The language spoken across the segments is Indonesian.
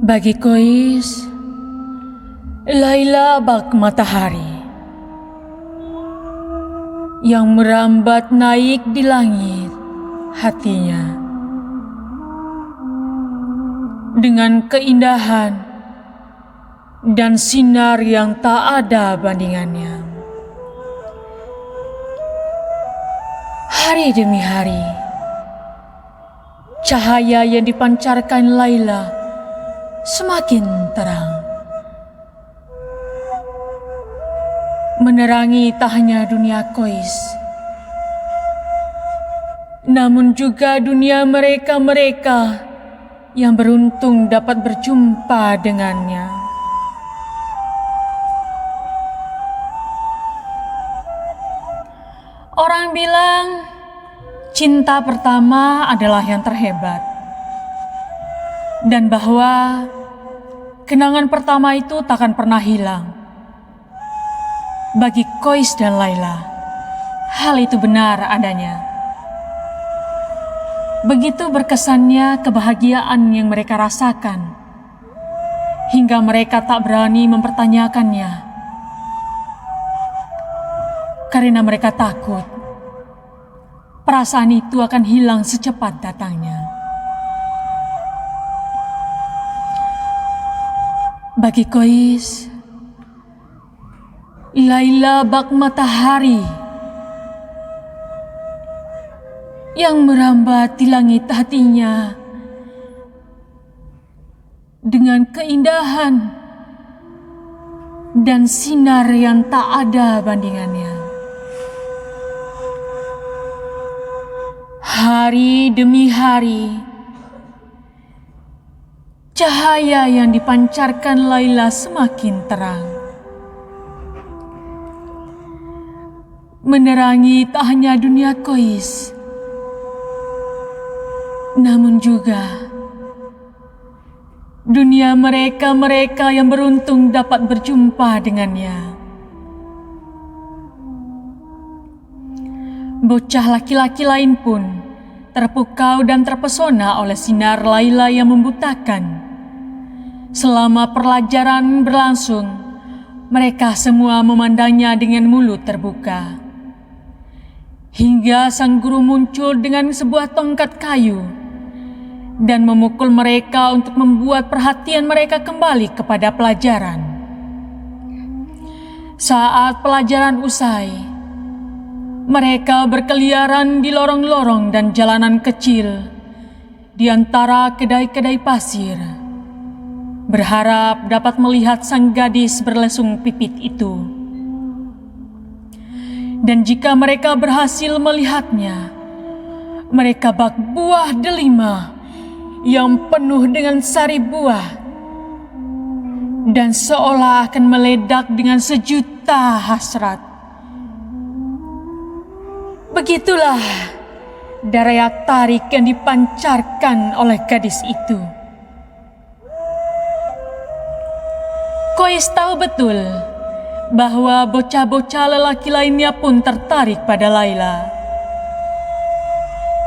Bagi Kois, Laila bak matahari yang merambat naik di langit hatinya dengan keindahan dan sinar yang tak ada bandingannya. Hari demi hari, cahaya yang dipancarkan Laila semakin terang, menerangi tak hanya dunia Kois, namun juga dunia mereka-mereka yang beruntung dapat berjumpa dengannya. Orang bilang cinta pertama adalah yang terhebat, dan bahwa kenangan pertama itu takkan pernah hilang. Bagi Kois dan Laila, hal itu benar adanya. Begitu berkesannya kebahagiaan yang mereka rasakan, hingga mereka tak berani mempertanyakannya, karena mereka takut perasaan itu akan hilang secepat datangnya. Bagi Kois, Laila bak matahari yang merambat di langit hatinya dengan keindahan dan sinar yang tak ada bandingannya. Hari demi hari, cahaya yang dipancarkan Laila semakin terang, menerangi tak hanya dunia Kois, namun juga dunia mereka-mereka yang beruntung dapat berjumpa dengannya. Bocah laki-laki lain pun terpukau dan terpesona oleh sinar Laila yang membutakan. Selama pelajaran berlangsung, mereka semua memandangnya dengan mulut terbuka. Hingga sang guru muncul dengan sebuah tongkat kayu dan memukul mereka untuk membuat perhatian mereka kembali kepada pelajaran. Saat pelajaran usai, mereka berkeliaran di lorong-lorong dan jalanan kecil di antara kedai-kedai pasir, berharap dapat melihat sang gadis berlesung pipit itu. Dan jika mereka berhasil melihatnya, mereka bak buah delima yang penuh dengan sari buah dan seolah akan meledak dengan sejuta hasrat. Begitulah daya tarik yang dipancarkan oleh gadis itu. Kois tahu betul bahwa bocah-bocah lelaki lainnya pun tertarik pada Laila.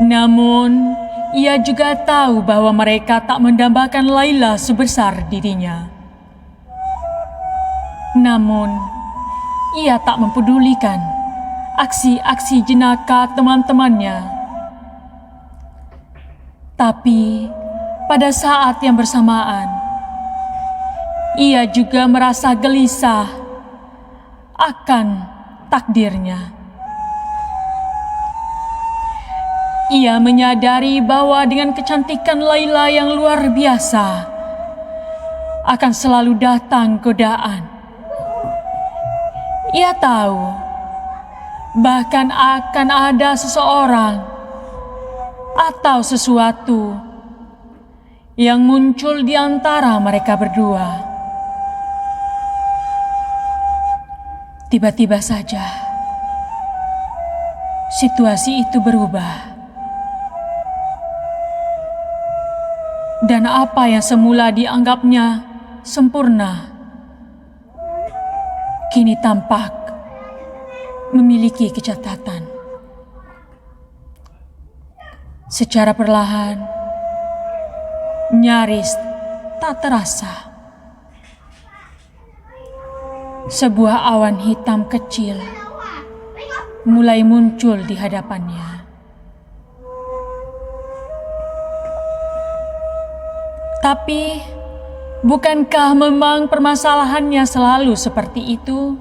Namun, ia juga tahu bahwa mereka tak mendambakan Laila sebesar dirinya. Namun, ia tak mempedulikan aksi-aksi jenaka teman-temannya. Tapi pada saat yang bersamaan, ia juga merasa gelisah akan takdirnya. Ia menyadari bahwa dengan kecantikan Laila yang luar biasa, akan selalu datang godaan. Ia tahu bahkan akan ada seseorang atau sesuatu yang muncul di antara mereka berdua. Tiba-tiba saja, situasi itu berubah. Dan apa yang semula dianggapnya sempurna, kini tampak memiliki kecacatan. Secara perlahan, nyaris tak terasa, sebuah awan hitam kecil mulai muncul di hadapannya. Tapi, bukankah memang permasalahannya selalu seperti itu?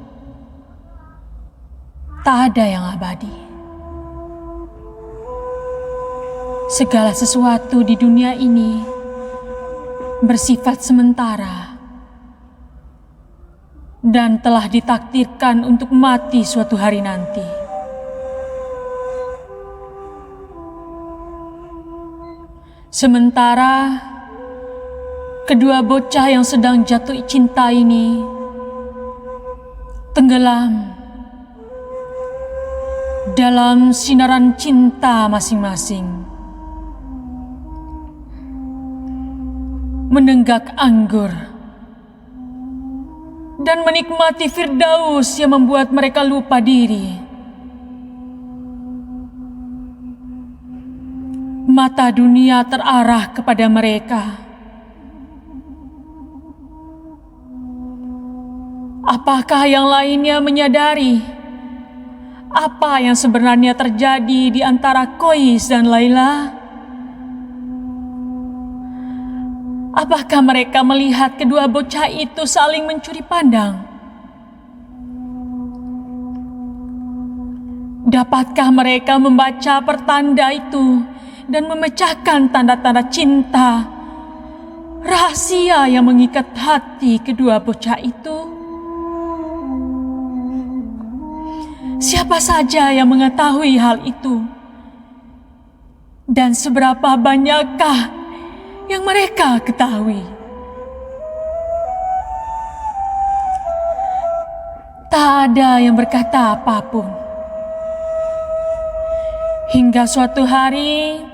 Tak ada yang abadi. Segala sesuatu di dunia ini bersifat sementara dan telah ditakdirkan untuk mati suatu hari nanti. Sementara kedua bocah yang sedang jatuh cinta ini tenggelam dalam sinaran cinta masing-masing, menenggak anggur dan menikmati firdaus yang membuat mereka lupa diri. Mata dunia terarah kepada mereka. Apakah yang lainnya menyadari apa yang sebenarnya terjadi di antara Qais dan Laila? Apakah mereka melihat kedua bocah itu saling mencuri pandang? Dapatkah mereka membaca pertanda itu dan memecahkan tanda-tanda cinta, rahasia yang mengikat hati kedua bocah itu? Siapa saja yang mengetahui hal itu? Dan seberapa banyakkah yang mereka ketahui? Tak ada yang berkata apapun. Hingga suatu hari,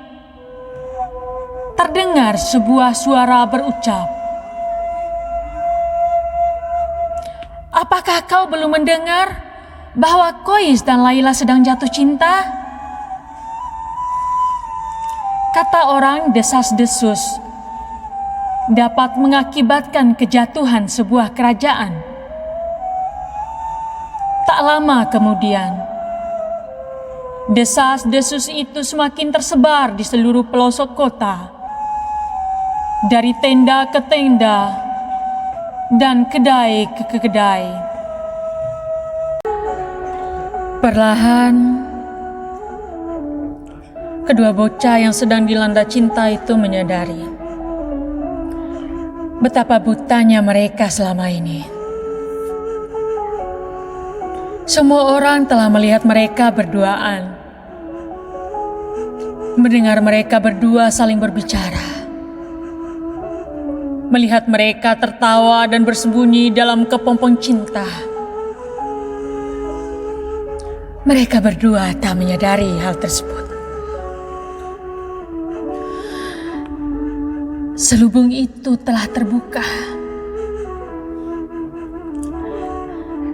terdengar sebuah suara berucap, "Apakah kau belum mendengar bahwa Qais dan Laila sedang jatuh cinta?" Kata orang, desas-desus dapat mengakibatkan kejatuhan sebuah kerajaan. Tak lama kemudian, desas-desus itu semakin tersebar di seluruh pelosok kota, dari tenda ke tenda dan kedai ke kedai. Perlahan, kedua bocah yang sedang dilanda cinta itu menyadari betapa butanya mereka selama ini. Semua orang telah melihat mereka berduaan, mendengar mereka berdua saling berbicara, melihat mereka tertawa dan bersembunyi dalam kepompong cinta. Mereka berdua tak menyadari hal tersebut. Selubung itu telah terbuka.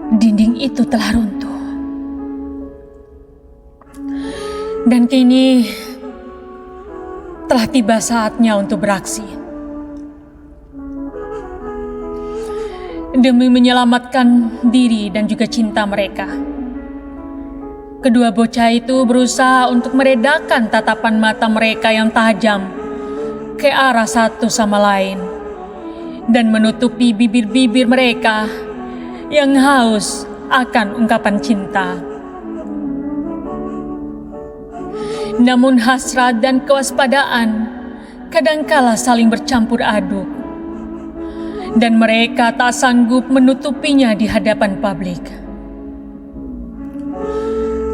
Dinding itu telah runtuh. Dan kini telah tiba saatnya untuk beraksi. Demi menyelamatkan diri dan juga cinta mereka, kedua bocah itu berusaha untuk meredakan tatapan mata mereka yang tajam ke arah satu sama lain dan menutupi bibir-bibir mereka yang haus akan ungkapan cinta. Namun hasrat dan kewaspadaan kadangkala saling bercampur aduk, dan mereka tak sanggup menutupinya di hadapan publik.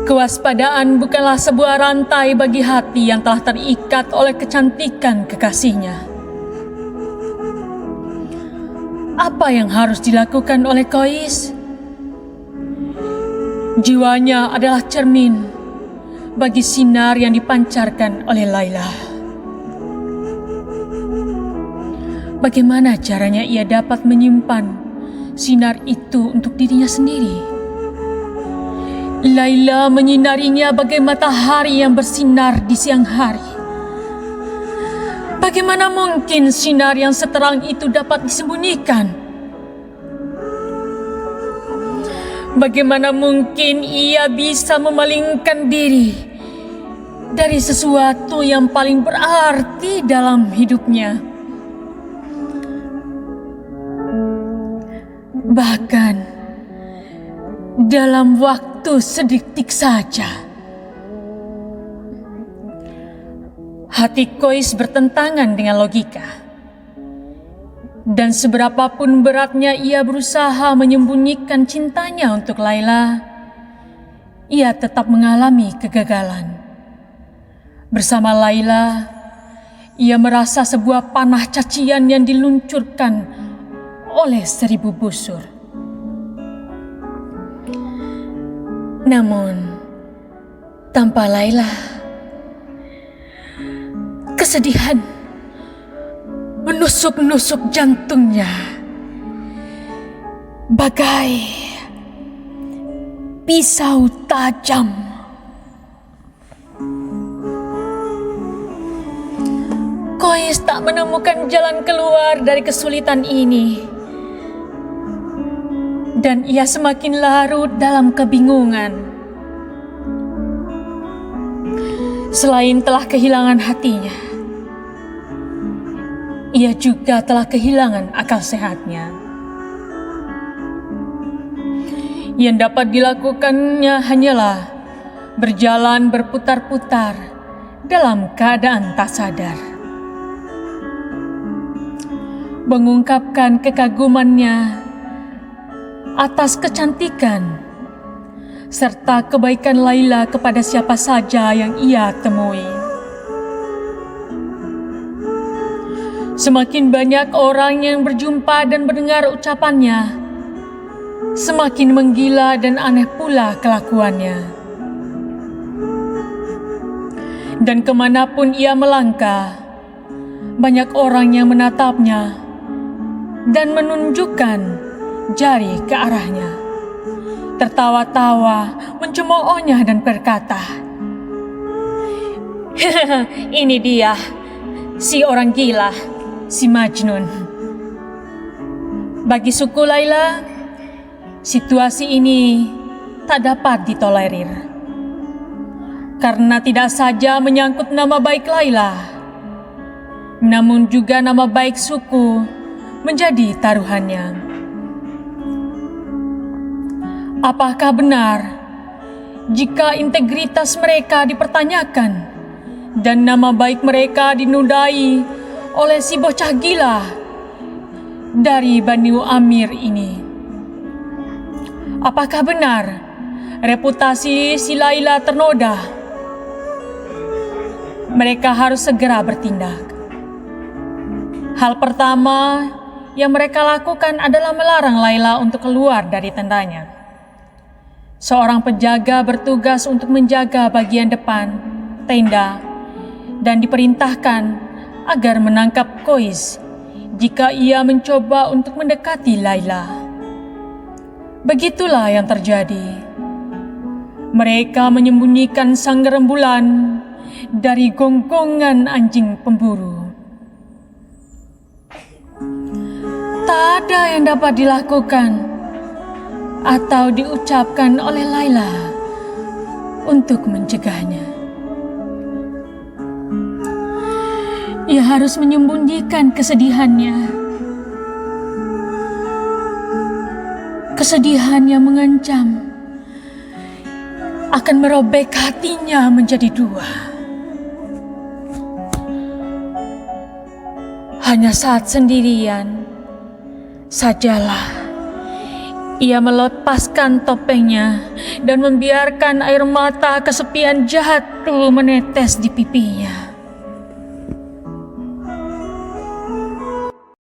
Kewaspadaan bukanlah sebuah rantai bagi hati yang telah terikat oleh kecantikan kekasihnya. Apa yang harus dilakukan oleh Qais? Jiwanya adalah cermin bagi sinar yang dipancarkan oleh Laila. Bagaimana caranya ia dapat menyimpan sinar itu untuk dirinya sendiri? Laila menyinarinya bagai matahari yang bersinar di siang hari. Bagaimana mungkin sinar yang seterang itu dapat disembunyikan? Bagaimana mungkin ia bisa memalingkan diri dari sesuatu yang paling berarti dalam hidupnya? Bahkan dalam waktu sedetik saja, hati Kois bertentangan dengan logika. Dan seberapapun beratnya ia berusaha menyembunyikan cintanya untuk Laila, ia tetap mengalami kegagalan. Bersama Laila, ia merasa sebuah panah cacian yang diluncurkan oleh 1000 busur. Namun, tanpa Laila, kesedihan menusuk-nusuk jantungnya bagai pisau tajam. Kois tak menemukan jalan keluar dari kesulitan ini, dan ia semakin larut dalam kebingungan. Selain telah kehilangan hatinya, ia juga telah kehilangan akal sehatnya. Yang dapat dilakukannya hanyalah berjalan berputar-putar dalam keadaan tak sadar, mengungkapkan kekagumannya atas kecantikan serta kebaikan Laila kepada siapa saja yang ia temui. Semakin banyak orang yang berjumpa dan mendengar ucapannya, semakin menggila dan aneh pula kelakuannya. Dan kemanapun ia melangkah, banyak orang yang menatapnya dan menunjukkan jari ke arahnya, tertawa-tawa mencemoohnya dan berkata, "Ini dia, si orang gila, si Majnun." Bagi suku Laila, situasi ini tak dapat ditolerir, karena tidak saja menyangkut nama baik Laila, namun juga nama baik suku menjadi taruhannya. Apakah benar jika integritas mereka dipertanyakan dan nama baik mereka dinodai oleh si bocah gila dari Banu Amir ini? Apakah benar reputasi si Laila ternoda? Mereka harus segera bertindak. Hal pertama yang mereka lakukan adalah melarang Laila untuk keluar dari tendanya. Seorang penjaga bertugas untuk menjaga bagian depan tenda dan diperintahkan agar menangkap Kois jika ia mencoba untuk mendekati Laila. Begitulah yang terjadi. Mereka menyembunyikan sang rembulan dari gonggongan anjing pemburu. Tak ada yang dapat dilakukan atau diucapkan oleh Laila untuk mencegahnya. Ia harus menyembunyikan kesedihannya. Kesedihan yang mengancam akan merobek hatinya menjadi dua. Hanya saat sendirian sajalah ia melepaskan topengnya dan membiarkan air mata kesepian jatuh menetes di pipinya.